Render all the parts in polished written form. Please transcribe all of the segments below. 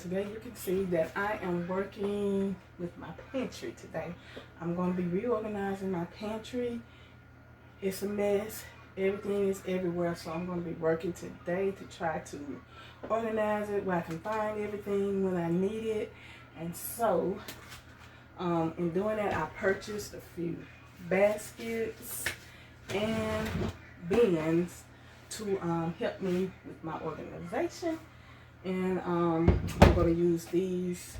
today you can see that I am working with my pantry today. I'm going to be reorganizing my pantry. It's a mess. Everything is everywhere, so I'm going to be working today to try to organize it where I can find everything when I need it. And so, in doing that, I purchased a few baskets and bins to help me with my organization. And I'm going to use these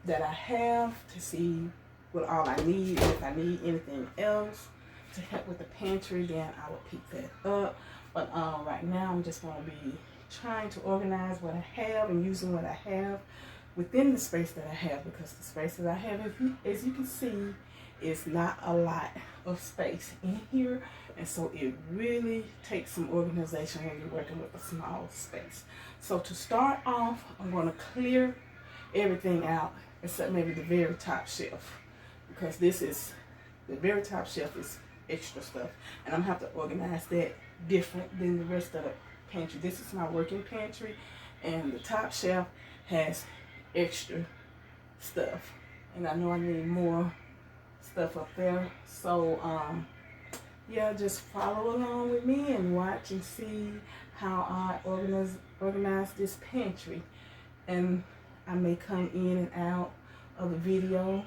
that I have to see what all I need. If I need anything else to help with the pantry, then I will pick that up. But right now I'm just going to be trying to organize what I have and using what I have within the space that I have, because the space that I have, as you can see, is not a lot of space in here, and so it really takes some organization when you're working with a small space. So to start off, I'm going to clear everything out except maybe the very top shelf, because this is the very top shelf is extra stuff, and I'm gonna have to organize that different than the rest of the pantry. This is my working pantry, and the top shelf has extra stuff, and I know I need more stuff up there. So yeah, just follow along with me and watch and see how I organize this pantry. And I may come in and out of the video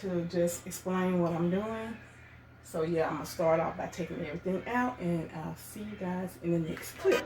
to just explain what I'm doing. So yeah, I'm gonna start off by taking everything out, and I'll see you guys in the next clip.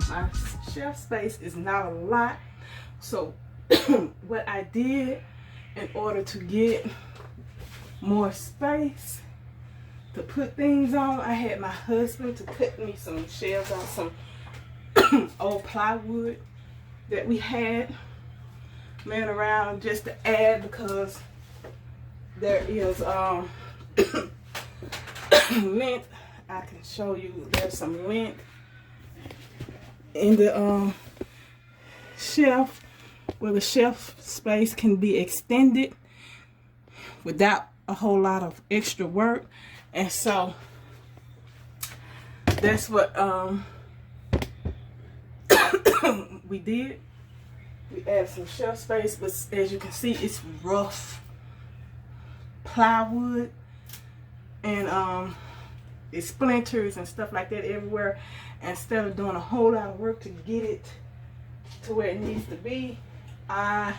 My shelf space is not a lot, so what I did in order to get more space to put things on, I had my husband to cut me some shelves out, some old plywood that we had laying around just to add, because there is lint. I can show you there's some lint in the shelf, where the shelf space can be extended without a whole lot of extra work. And so that's what we did. We added some shelf space, but as you can see, it's rough plywood, and it splinters and stuff like that everywhere. Instead of doing a whole lot of work to get it to where it needs to be, I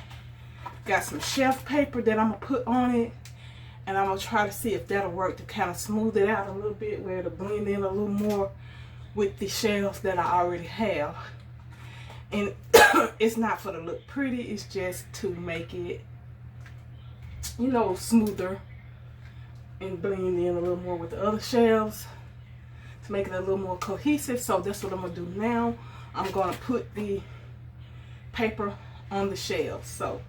got some shelf paper that I'm gonna put on it, and I'm gonna try to see if that'll work to kind of smooth it out a little bit, where it'll blend in a little more with the shelves that I already have. And it's not for the look pretty, it's just to make it, you know, smoother and blend in a little more with the other shelves, to make it a little more cohesive. So that's what I'm gonna do now. I'm gonna put the paper on the shelves. So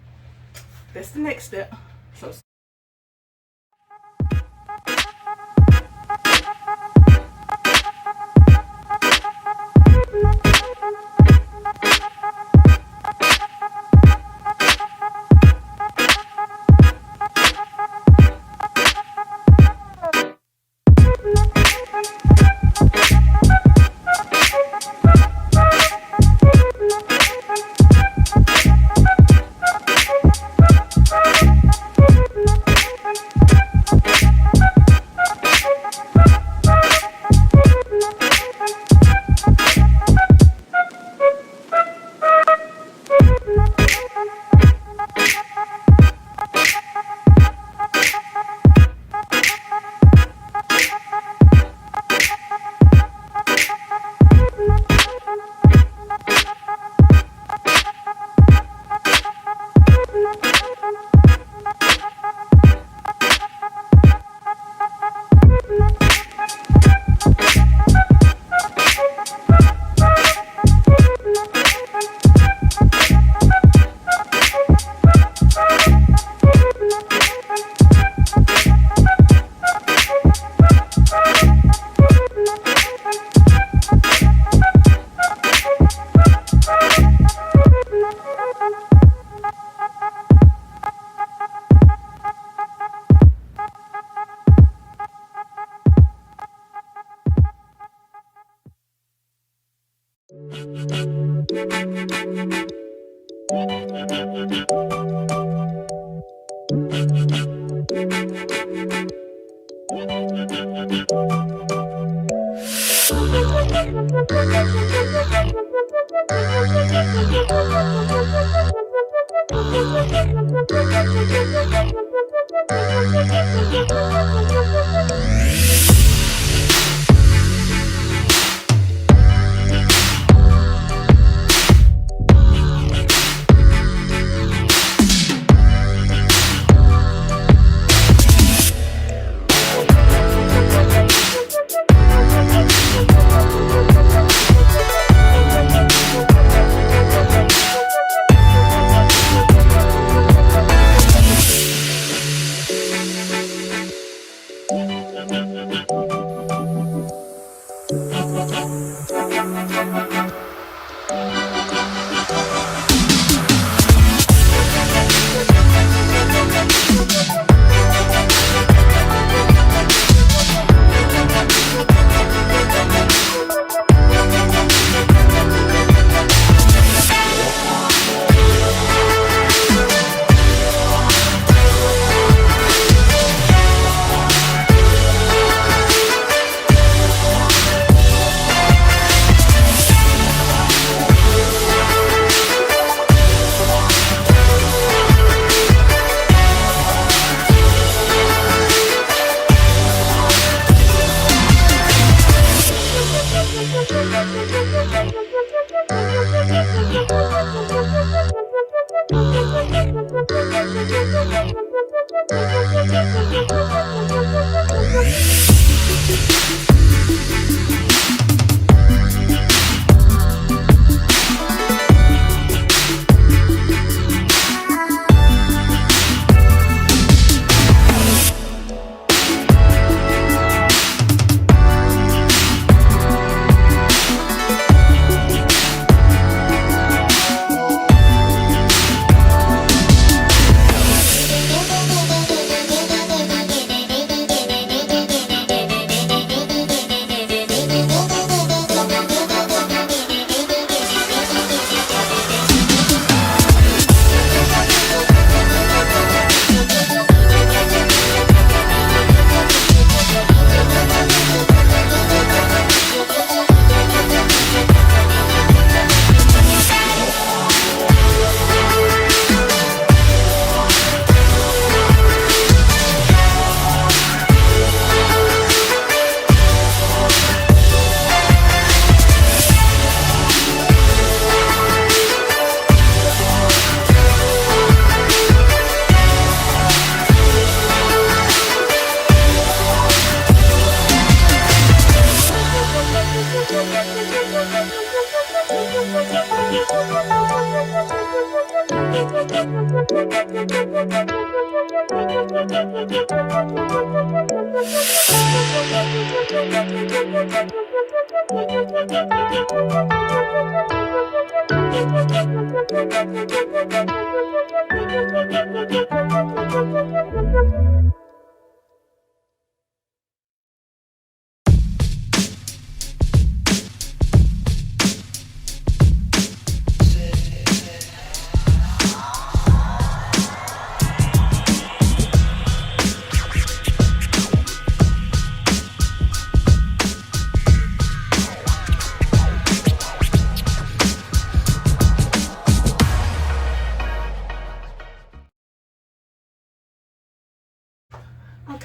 that's the next step. So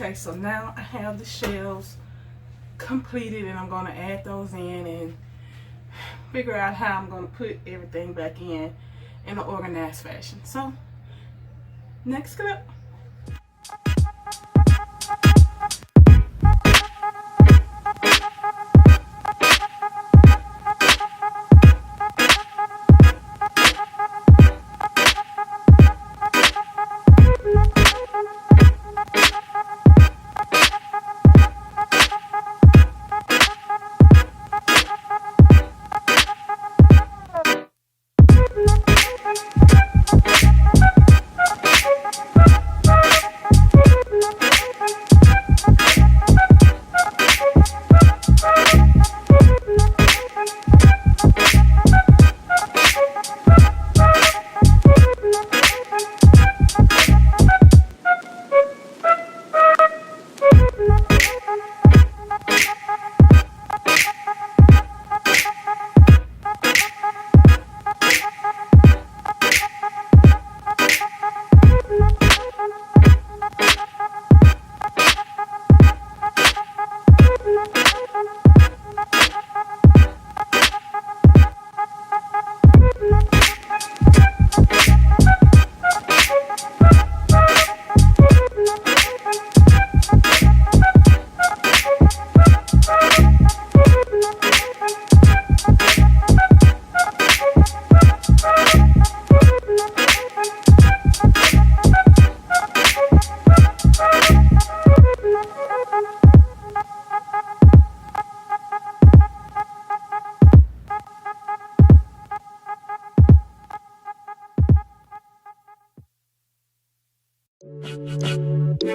Okay, so now I have the shelves completed and I'm going to add those in and figure out how I'm going to put everything back in an organized fashion. So, next clip.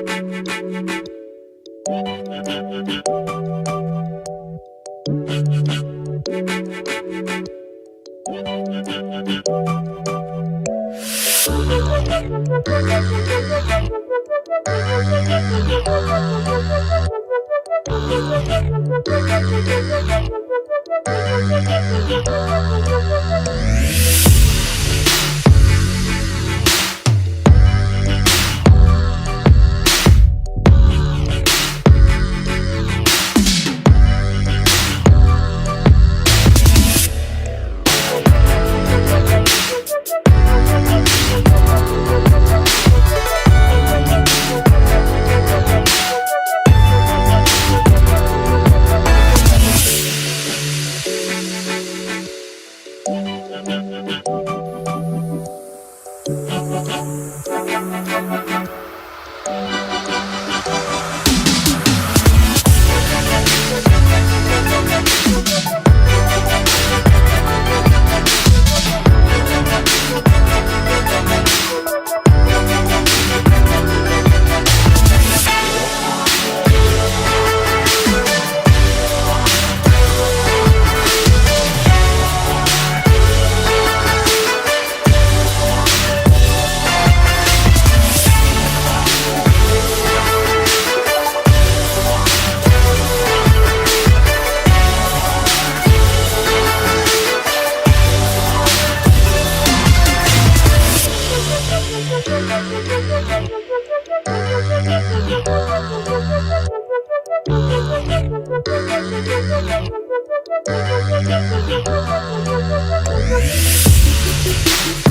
Thank you.